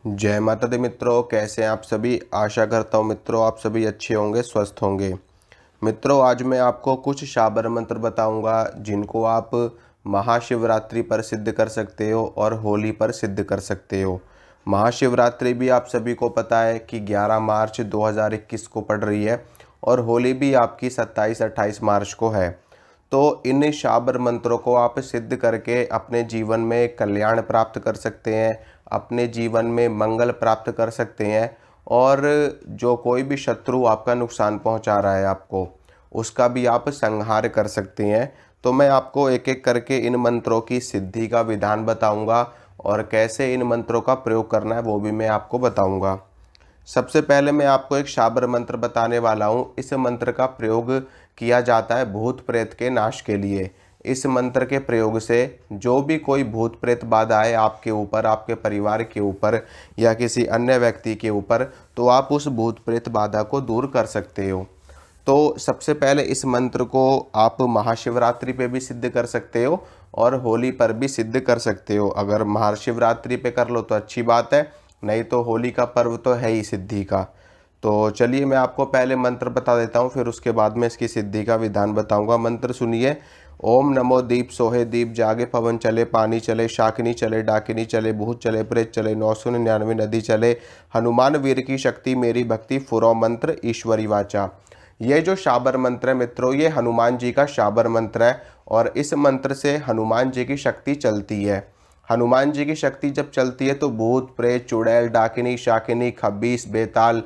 जय माता दी मित्रों, कैसे हैं आप सभी। आशा करता हूँ मित्रों आप सभी अच्छे होंगे, स्वस्थ होंगे। मित्रों, आज मैं आपको कुछ शाबर मंत्र बताऊंगा जिनको आप महाशिवरात्रि पर सिद्ध कर सकते हो और होली पर सिद्ध कर सकते हो। महाशिवरात्रि भी आप सभी को पता है कि 11 मार्च 2021 को पड़ रही है और होली भी आपकी 27-28 मार्च को है। तो इन शाबर मंत्रों को आप सिद्ध करके अपने जीवन में कल्याण प्राप्त कर सकते हैं, अपने जीवन में मंगल प्राप्त कर सकते हैं और जो कोई भी शत्रु आपका नुकसान पहुंचा रहा है आपको, उसका भी आप संहार कर सकते हैं। तो मैं आपको एक एक करके इन मंत्रों की सिद्धि का विधान बताऊंगा और कैसे इन मंत्रों का प्रयोग करना है वो भी मैं आपको बताऊंगा। सबसे पहले मैं आपको एक शाबर मंत्र बताने वाला हूँ। इस मंत्र का प्रयोग किया जाता है भूत प्रेत के नाश के लिए। इस मंत्र के प्रयोग से जो भी कोई भूत प्रेत बाधा है आपके ऊपर, आपके परिवार के ऊपर या किसी अन्य व्यक्ति के ऊपर, तो आप उस भूत प्रेत बाधा को दूर कर सकते हो। तो सबसे पहले इस मंत्र को आप महाशिवरात्रि पे भी सिद्ध कर सकते हो और होली पर भी सिद्ध कर सकते हो। अगर महाशिवरात्रि पे कर लो तो अच्छी बात है, नहीं तो होली का पर्व तो है ही सिद्धि का। तो चलिए मैं आपको पहले मंत्र बता देता हूँ, फिर उसके बाद में इसकी सिद्धि का विधान बताऊंगा। मंत्र सुनिए। ओम नमो दीप सोहे दीप जागे, पवन चले पानी चले, शाकिनी चले डाकिनी चले, भूत चले प्रेत चले, 999 नदी चले, हनुमान वीर की शक्ति मेरी भक्ति, फुरो मंत्र ईश्वरी वाचा। ये जो शाबर मंत्र है मित्रों, ये हनुमान जी का शाबर मंत्र है और इस मंत्र से हनुमान जी की शक्ति चलती है। हनुमान जी की शक्ति जब चलती है तो भूत प्रेत चुड़ैल डाकिनी शाकिनी खब्बीस बेताल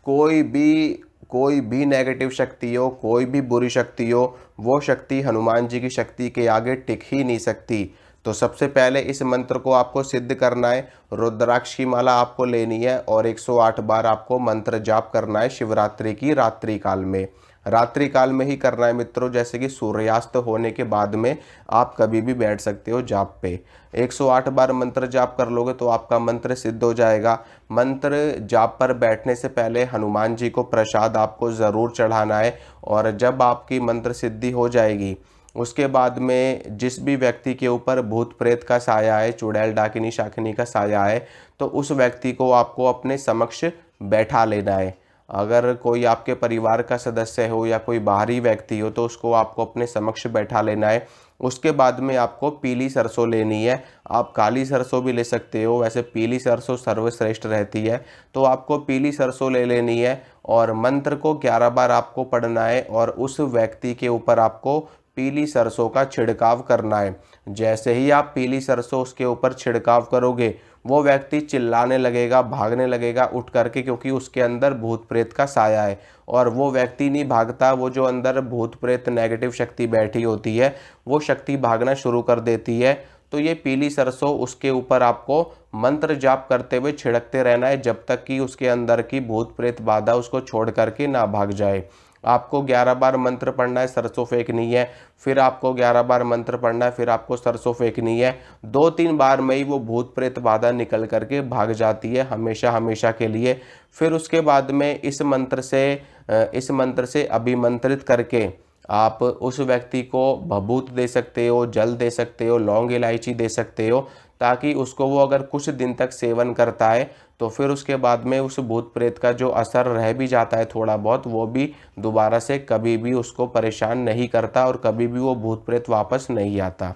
कोई भी नेगेटिव शक्ति हो, कोई भी बुरी शक्ति हो, वो शक्ति हनुमान जी की शक्ति के आगे टिक ही नहीं सकती। तो सबसे पहले इस मंत्र को आपको सिद्ध करना है। रुद्राक्ष की माला आपको लेनी है और 108 बार आपको मंत्र जाप करना है शिवरात्रि की रात्रि काल में। रात्रि काल में ही करना है मित्रों, जैसे कि सूर्यास्त होने के बाद में आप कभी भी बैठ सकते हो जाप पे। 108 बार मंत्र जाप कर लोगे तो आपका मंत्र सिद्ध हो जाएगा। मंत्र जाप पर बैठने से पहले हनुमान जी को प्रसाद आपको ज़रूर चढ़ाना है और जब आपकी मंत्र सिद्धि हो जाएगी उसके बाद में जिस भी व्यक्ति के ऊपर भूत प्रेत का साया है, चुड़ैल डाकिनी शाकिनी का साया है, तो उस व्यक्ति को आपको अपने समक्ष बैठा लेना है। अगर कोई आपके परिवार का सदस्य हो या कोई बाहरी व्यक्ति हो तो उसको आपको अपने समक्ष बैठा लेना है। उसके बाद में आपको पीली सरसों लेनी है। आप काली सरसों भी ले सकते हो, वैसे पीली सरसों सर्वश्रेष्ठ रहती है। तो आपको पीली सरसों ले लेनी है और मंत्र को 11 बार आपको पढ़ना है और उस व्यक्ति के ऊपर आपको पीली सरसों का छिड़काव करना है। जैसे ही आप पीली सरसों उसके ऊपर छिड़काव करोगे वो व्यक्ति चिल्लाने लगेगा, भागने लगेगा उठ करके, क्योंकि उसके अंदर भूत प्रेत का साया है। और वो व्यक्ति नहीं भागता, वो जो अंदर भूत प्रेत नेगेटिव शक्ति बैठी होती है वो शक्ति भागना शुरू कर देती है। तो ये पीली सरसों उसके ऊपर आपको मंत्र जाप करते हुए छिड़कते रहना है जब तक कि उसके अंदर की भूत प्रेत बाधा उसको छोड़ करके ना भाग जाए। आपको 11 बार मंत्र पढ़ना है, सरसों फेंकनी है, फिर आपको 11 बार मंत्र पढ़ना है, फिर आपको सरसों फेंकनी है। 2-3 बार में ही वो भूत प्रेत बाधा निकल करके भाग जाती है हमेशा हमेशा के लिए। फिर उसके बाद में इस मंत्र से अभिमंत्रित करके आप उस व्यक्ति को भभूत दे सकते हो, जल दे सकते हो, लौंग इलायची दे सकते हो, ताकि उसको वो अगर कुछ दिन तक सेवन करता है तो फिर उसके बाद में उस भूत प्रेत का जो असर रह भी जाता है थोड़ा बहुत, वो भी दोबारा से कभी भी उसको परेशान नहीं करता और कभी भी वो भूत प्रेत वापस नहीं आता।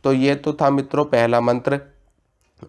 तो ये तो था मित्रों पहला मंत्र।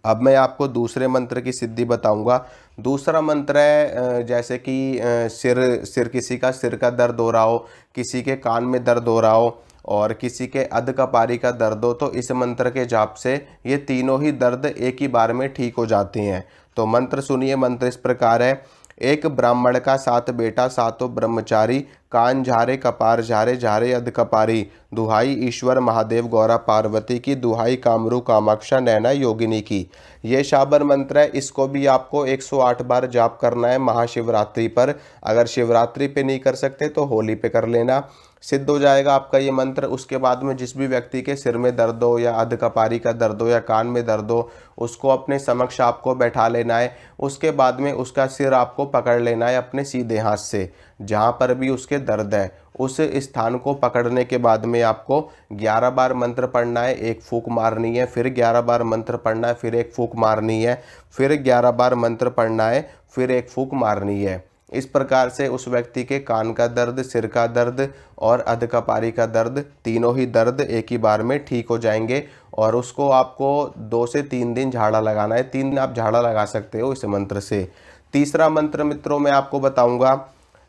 अब मैं आपको दूसरे मंत्र की सिद्धि बताऊंगा। दूसरा मंत्र है जैसे कि सिर किसी का सिर का दर्द हो रहा हो, किसी के कान में दर्द हो रहा हो और किसी के अध कपारी का दर्द हो, तो इस मंत्र के जाप से ये तीनों ही दर्द एक ही बार में ठीक हो जाते हैं। तो मंत्र सुनिए। मंत्र इस प्रकार है। एक ब्राह्मण का 7 बेटा, सातों ब्रह्मचारी, कान झारे कपार झारे झारे अध कपारी, दुहाई ईश्वर महादेव गौरा पार्वती की, दुहाई कामरू कामाक्षा नैना योगिनी की। ये शाबर मंत्र है, इसको भी आपको 108 बार जाप करना है महाशिवरात्रि पर। अगर शिवरात्रि पे नहीं कर सकते तो होली पे कर लेना। सिद्ध हो जाएगा आपका ये मंत्र। उसके बाद में जिस भी व्यक्ति के सिर में दर्द हो या अधकपारी का दर्द हो या कान में दर्द हो, उसको अपने समक्ष आपको बैठा लेना है। उसके बाद में उसका सिर आपको पकड़ लेना है अपने सीधे हाथ से, जहाँ पर भी उसके दर्द है उस स्थान को पकड़ने के बाद में आपको 11 बार मंत्र पढ़ना है, एक फूंक मारनी है, फिर 11 बार मंत्र पढ़ना है, फिर एक फूंक मारनी है, फिर 11 बार मंत्र पढ़ना है, फिर एक फूंक मारनी है। इस प्रकार से उस व्यक्ति के कान का दर्द, सिर का दर्द और अधकपारी का दर्द, तीनों ही दर्द एक ही बार में ठीक हो जाएंगे। और उसको आपको 2 से 3 दिन झाड़ा लगाना है। 3 दिन आप झाड़ा लगा सकते हो इस मंत्र से। तीसरा मंत्र मित्रों मैं आपको बताऊंगा,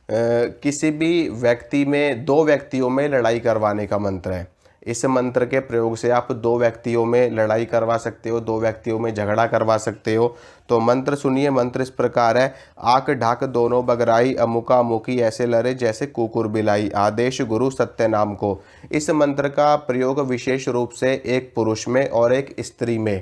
किसी भी व्यक्ति में 2 व्यक्तियों में लड़ाई करवाने का मंत्र है। इस मंत्र के प्रयोग से आप 2 व्यक्तियों में लड़ाई करवा सकते हो, 2 व्यक्तियों में झगड़ा करवा सकते हो। तो मंत्र सुनिए। मंत्र इस प्रकार है, आंख ढाक दोनों बगराई, अमुका अमुकी ऐसे लड़े जैसे कुकुर बिलाई, आदेश गुरु सत्य नाम को। इस मंत्र का प्रयोग विशेष रूप से एक पुरुष में और एक स्त्री में,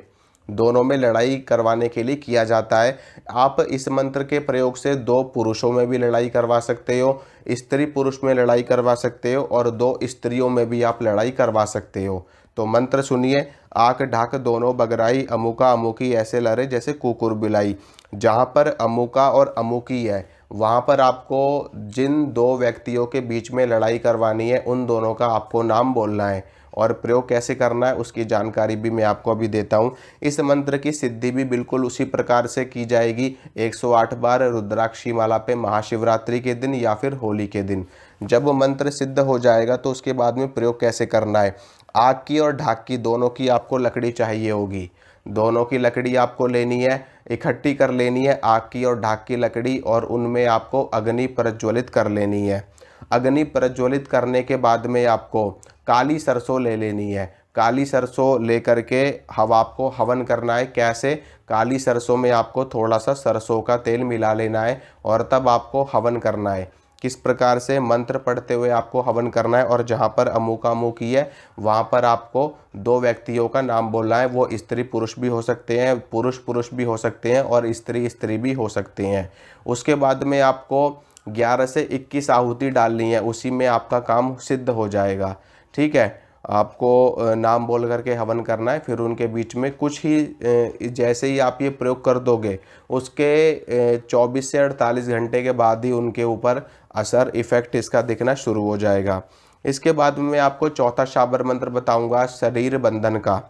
दोनों में लड़ाई करवाने के लिए किया जाता है। आप इस मंत्र के प्रयोग से 2 पुरुषों में भी लड़ाई करवा सकते हो, स्त्री पुरुष में लड़ाई करवा सकते हो और 2 स्त्रियों में भी आप लड़ाई करवा सकते हो। तो मंत्र सुनिए, आंख ढाक दोनों बगराई, अमुका अमुकी ऐसे लड़े जैसे कुकुर बिलाई। जहाँ पर अमुका और अमुकी है वहाँ पर आपको जिन 2 व्यक्तियों के बीच में लड़ाई करवानी है उन दोनों का आपको नाम बोलना है। और प्रयोग कैसे करना है उसकी जानकारी भी मैं आपको अभी देता हूँ। इस मंत्र की सिद्धि भी बिल्कुल उसी प्रकार से की जाएगी, 108 बार रुद्राक्षी माला पे महाशिवरात्रि के दिन या फिर होली के दिन। जब वो मंत्र सिद्ध हो जाएगा तो उसके बाद में प्रयोग कैसे करना है। आग की और ढाक की दोनों की आपको लकड़ी चाहिए होगी। दोनों की लकड़ी आपको लेनी है, इकट्ठी कर लेनी है, आग की और ढाक की लकड़ी, और उनमें आपको अग्नि प्रज्वलित कर लेनी है। अग्नि प्रज्वलित करने के बाद में आपको काली सरसों ले लेनी है। काली सरसों लेकर के आपको हवन करना है। कैसे? काली सरसों में आपको थोड़ा सा सरसों का तेल मिला लेना है और तब आपको हवन करना है। किस प्रकार से? मंत्र पढ़ते हुए आपको हवन करना है और जहाँ पर अमुका अमुकी है वहाँ पर आपको 2 व्यक्तियों का नाम बोलना है। वो स्त्री पुरुष भी हो सकते हैं, पुरुष पुरुष भी हो सकते हैं और स्त्री स्त्री भी हो सकते हैं। उसके बाद में आपको 11 से 21 आहुति डालनी है, उसी में आपका काम सिद्ध हो जाएगा। ठीक है, आपको नाम बोल करके हवन करना है। फिर उनके बीच में कुछ ही जैसे ही आप ये प्रयोग कर दोगे उसके 24 से 48 घंटे के बाद ही उनके ऊपर असर इफेक्ट इसका दिखना शुरू हो जाएगा। इसके बाद में मैं आपको चौथा शाबर मंत्र बताऊंगा, शरीर बंधन का।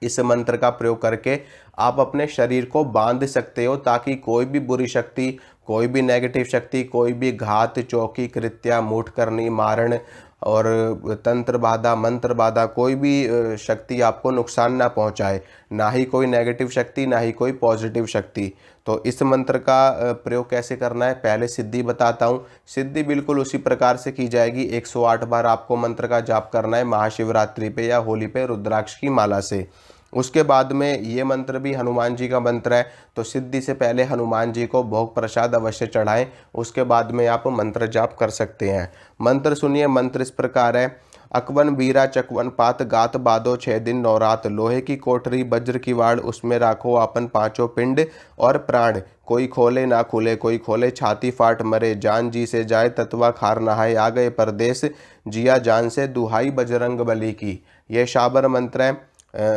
इस मंत्र का प्रयोग करके आप अपने शरीर को बांध सकते हो ताकि कोई भी बुरी शक्ति, कोई भी नेगेटिव शक्ति, कोई भी घात, चौकी, कृत्या, मूठ करनी, मारण और तंत्र बाधा, मंत्र बाधा, कोई भी शक्ति आपको नुकसान ना पहुंचाए। ना ही कोई नेगेटिव शक्ति, ना ही कोई पॉजिटिव शक्ति। तो इस मंत्र का प्रयोग कैसे करना है पहले सिद्धि बताता हूँ। सिद्धि बिल्कुल उसी प्रकार से की जाएगी। 108 बार आपको मंत्र का जाप करना है महाशिवरात्रि पे या होली पे रुद्राक्ष की माला से। उसके बाद में ये मंत्र भी हनुमान जी का मंत्र है, तो सिद्धि से पहले हनुमान जी को भोग प्रसाद अवश्य चढ़ाएं। उसके बाद में आप मंत्र जाप कर सकते हैं। मंत्र सुनिए। मंत्र इस प्रकार है, अकवन बीरा चकवन पात गात बादो 6 दिन 9 रात, लोहे की कोठरी वज्र की वाड़ उसमें राखो आपन 5 पिंड और प्राण, कोई खोले ना खुले, कोई खोले छाती फाट मरे, जान जी से जाए तत्वा खार नहाए, आ गए परदेश जिया जान से दुहाई बजरंग बली की। यह शाबर मंत्र है।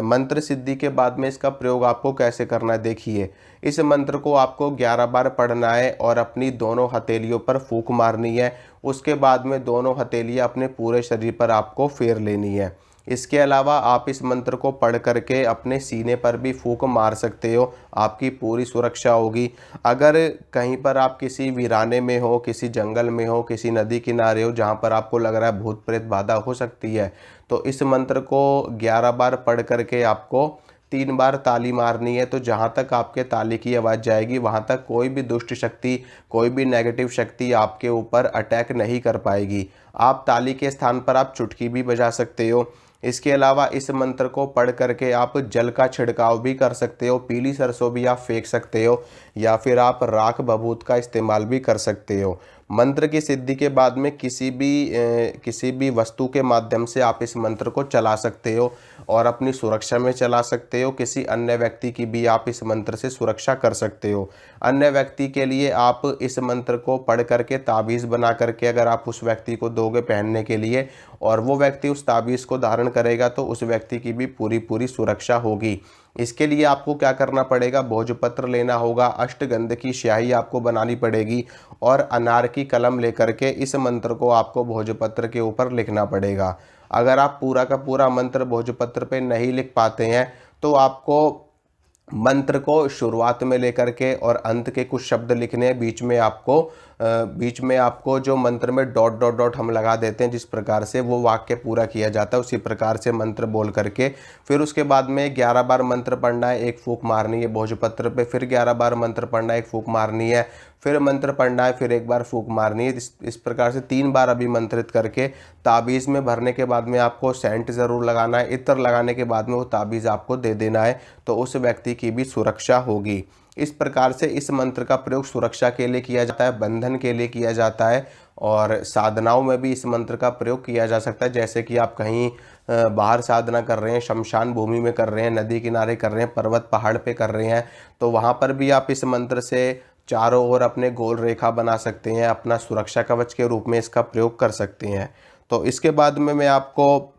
मंत्र सिद्धि के बाद में इसका प्रयोग आपको कैसे करना है देखिए। इस मंत्र को आपको 11 बार पढ़ना है और अपनी दोनों हथेलियों पर फूंक मारनी है। उसके बाद में दोनों हथेलियाँ अपने पूरे शरीर पर आपको फेर लेनी है। इसके अलावा आप इस मंत्र को पढ़ करके अपने सीने पर भी फूंक मार सकते हो, आपकी पूरी सुरक्षा होगी। अगर कहीं पर आप किसी वीराने में हो, किसी जंगल में हो, किसी नदी किनारे हो जहाँ पर आपको लग रहा है भूत प्रेत बाधा हो सकती है, तो इस मंत्र को 11 बार पढ़ करके आपको 3 बार ताली मारनी है। तो जहाँ तक आपके ताली की आवाज़ जाएगी वहाँ तक कोई भी दुष्ट शक्ति, कोई भी नेगेटिव शक्ति आपके ऊपर अटैक नहीं कर पाएगी। आप ताली के स्थान पर आप चुटकी भी बजा सकते हो। इसके अलावा इस मंत्र को पढ़ करके आप जल का छिड़काव भी कर सकते हो, पीली सरसों भी आप फेंक सकते हो या फिर आप राख बबूत का इस्तेमाल भी कर सकते हो। मंत्र की सिद्धि के बाद में किसी भी वस्तु के माध्यम से आप इस मंत्र को चला सकते हो और अपनी सुरक्षा में चला सकते हो। किसी अन्य व्यक्ति की भी आप इस मंत्र से सुरक्षा कर सकते हो। अन्य व्यक्ति के लिए आप इस मंत्र को पढ़ करके ताबीज़ बना करके अगर आप उस व्यक्ति को दोगे पहनने के लिए और वो व्यक्ति उस ताबीज़ को धारण करेगा तो उस व्यक्ति की भी पूरी सुरक्षा होगी। इसके लिए आपको क्या करना पड़ेगा, भोजपत्र लेना होगा, अष्टगंध की स्याही आपको बनानी पड़ेगी और अनार की कलम लेकर के इस मंत्र को आपको भोजपत्र के ऊपर लिखना पड़ेगा। अगर आप पूरा का पूरा मंत्र भोजपत्र पे नहीं लिख पाते हैं तो आपको मंत्र को शुरुआत में लेकर के और अंत के कुछ शब्द लिखने हैं। बीच में आपको जो मंत्र में डॉट डॉट डॉट हम लगा देते हैं, जिस प्रकार से वो वाक्य पूरा किया जाता है उसी प्रकार से मंत्र बोल करके फिर उसके बाद में 11 बार मंत्र पढ़ना है, एक फूंक मारनी है भोजपत्र पे, फिर 11 बार मंत्र पढ़ना है, एक फूंक मारनी है, फिर मंत्र पढ़ना है, फिर एक बार फूंक मारनी है। इस प्रकार से 3 बार अभिमंत्रित करके ताबीज़ में भरने के बाद में आपको सेंट ज़रूर लगाना है। इत्र लगाने के बाद में वो ताबीज़ आपको दे देना है, तो उस व्यक्ति की भी सुरक्षा होगी। इस प्रकार से इस मंत्र का प्रयोग सुरक्षा के लिए किया जाता है, बंधन के लिए किया जाता है और साधनाओं में भी इस मंत्र का प्रयोग किया जा सकता है। जैसे कि आप कहीं बाहर साधना कर रहे हैं, शमशान भूमि में कर रहे हैं, नदी किनारे कर रहे हैं, पर्वत पहाड़ पे कर रहे हैं, तो वहाँ पर भी आप इस मंत्र से चारों ओर अपने गोल रेखा बना सकते हैं, अपना सुरक्षा कवच के रूप में इसका प्रयोग कर सकते हैं। तो इसके बाद में मैं आपको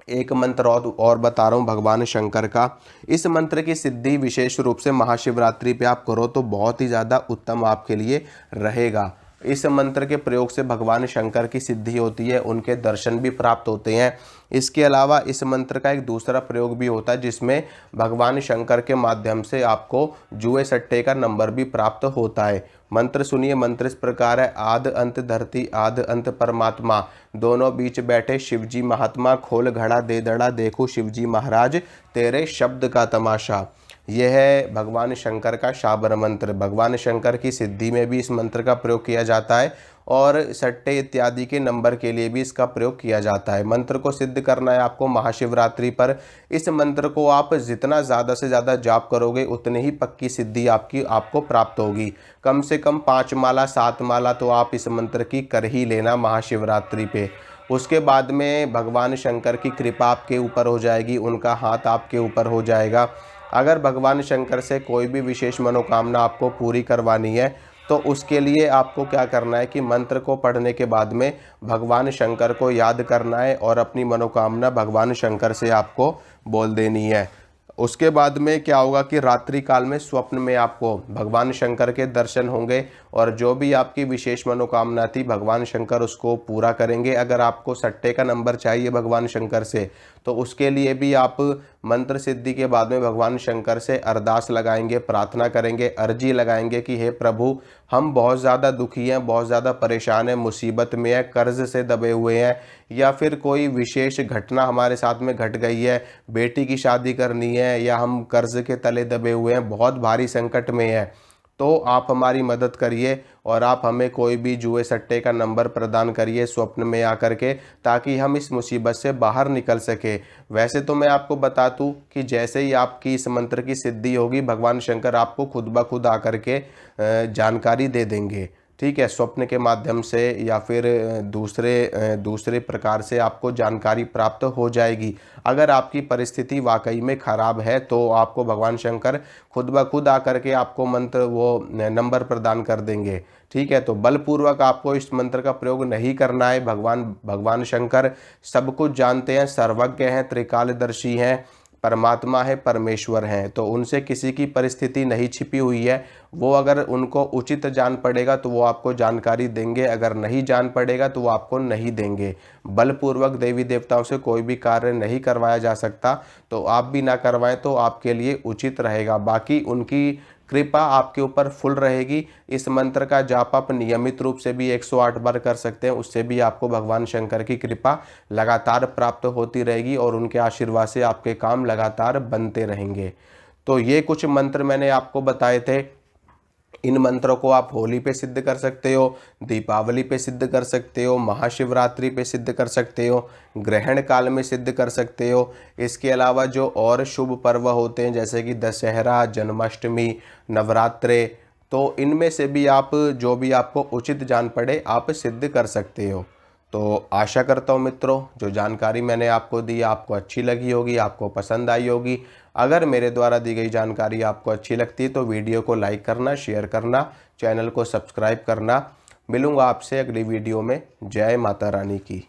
एक मंत्र और बता रहा हूँ भगवान शंकर का। इस मंत्र की सिद्धि विशेष रूप से महाशिवरात्रि पे आप करो तो बहुत ही ज़्यादा उत्तम आपके लिए रहेगा। इस मंत्र के प्रयोग से भगवान शंकर की सिद्धि होती है, उनके दर्शन भी प्राप्त होते हैं। इसके अलावा इस मंत्र का एक दूसरा प्रयोग भी होता है जिसमें भगवान शंकर के माध्यम से आपको जुए सट्टे का नंबर भी प्राप्त होता है। मंत्र सुनिए, मंत्र इस प्रकार है। आद अंत धरती आद अंत परमात्मा, दोनों बीच बैठे शिवजी महात्मा, खोल घड़ा दे दड़ा देखो शिवजी महाराज, तेरे शब्द का तमाशा। यह है भगवान शंकर का शाबर मंत्र। भगवान शंकर की सिद्धि में भी इस मंत्र का प्रयोग किया जाता है और सट्टे इत्यादि के नंबर के लिए भी इसका प्रयोग किया जाता है। मंत्र को सिद्ध करना है आपको महाशिवरात्रि पर। इस मंत्र को आप जितना ज़्यादा से ज़्यादा जाप करोगे उतनी ही पक्की सिद्धि आपको प्राप्त होगी। कम से कम 5 माला 7 माला तो आप इस मंत्र की कर ही लेना महाशिवरात्रि पे। उसके बाद में भगवान शंकर की कृपा आपके ऊपर हो जाएगी, उनका हाथ आपके ऊपर हो जाएगा। अगर भगवान शंकर से कोई भी विशेष मनोकामना आपको पूरी करवानी है तो उसके लिए आपको क्या करना है कि मंत्र को पढ़ने के बाद में भगवान शंकर को याद करना है और अपनी मनोकामना भगवान शंकर से आपको बोल देनी है। उसके बाद में क्या होगा कि रात्रि काल में स्वप्न में आपको भगवान शंकर के दर्शन होंगे और जो भी आपकी विशेष मनोकामना थी भगवान शंकर उसको पूरा करेंगे। अगर आपको सट्टे का नंबर चाहिए भगवान शंकर से तो उसके लिए भी आप मंत्र सिद्धि के बाद में भगवान शंकर से अरदास लगाएंगे, प्रार्थना करेंगे, अर्जी लगाएंगे कि हे प्रभु, हम बहुत ज़्यादा दुखी हैं, बहुत ज़्यादा परेशान हैं, मुसीबत में हैं, कर्ज से दबे हुए हैं या फिर कोई विशेष घटना हमारे साथ में घट गई है, बेटी की शादी करनी है या हम कर्ज के तले दबे हुए हैं, बहुत भारी संकट में हैं, तो आप हमारी मदद करिए और आप हमें कोई भी जुए सट्टे का नंबर प्रदान करिए स्वप्न में आकर के, ताकि हम इस मुसीबत से बाहर निकल सके। वैसे तो मैं आपको बता दूं कि जैसे ही आपकी इस मंत्र की सिद्धि होगी भगवान शंकर आपको खुद ब खुद आकर के जानकारी दे देंगे, ठीक है, स्वप्न के माध्यम से या फिर दूसरे प्रकार से आपको जानकारी प्राप्त हो जाएगी। अगर आपकी परिस्थिति वाकई में ख़राब है तो आपको भगवान शंकर खुद ब खुद आकर के आपको मंत्र वो नंबर प्रदान कर देंगे, ठीक है। तो बलपूर्वक आपको इस मंत्र का प्रयोग नहीं करना है। भगवान शंकर सब कुछ जानते हैं, सर्वज्ञ हैं, त्रिकालदर्शी हैं, परमात्मा है, परमेश्वर हैं, तो उनसे किसी की परिस्थिति नहीं छिपी हुई है। वो अगर उनको उचित जान पड़ेगा तो वो आपको जानकारी देंगे, अगर नहीं जान पड़ेगा तो वो आपको नहीं देंगे। बलपूर्वक देवी देवताओं से कोई भी कार्य नहीं करवाया जा सकता, तो आप भी ना करवाएं तो आपके लिए उचित रहेगा। बाकी उनकी कृपा आपके ऊपर फुल रहेगी। इस मंत्र का जाप आप नियमित रूप से भी 108 बार कर सकते हैं, उससे भी आपको भगवान शंकर की कृपा लगातार प्राप्त होती रहेगी और उनके आशीर्वाद से आपके काम लगातार बनते रहेंगे। तो ये कुछ मंत्र मैंने आपको बताए थे। इन मंत्रों को आप होली पे सिद्ध कर सकते हो, दीपावली पे सिद्ध कर सकते हो, महाशिवरात्रि पे सिद्ध कर सकते हो, ग्रहण काल में सिद्ध कर सकते हो। इसके अलावा जो और शुभ पर्व होते हैं जैसे कि दशहरा, जन्माष्टमी, नवरात्रे, तो इनमें से भी आप जो भी आपको उचित जान पड़े आप सिद्ध कर सकते हो। तो आशा करता हूँ मित्रों, जो जानकारी मैंने आपको दी आपको अच्छी लगी होगी, आपको पसंद आई होगी। अगर मेरे द्वारा दी गई जानकारी आपको अच्छी लगती है तो वीडियो को लाइक करना, शेयर करना, चैनल को सब्सक्राइब करना। मिलूंगा आपसे अगली वीडियो में। जय माता रानी की।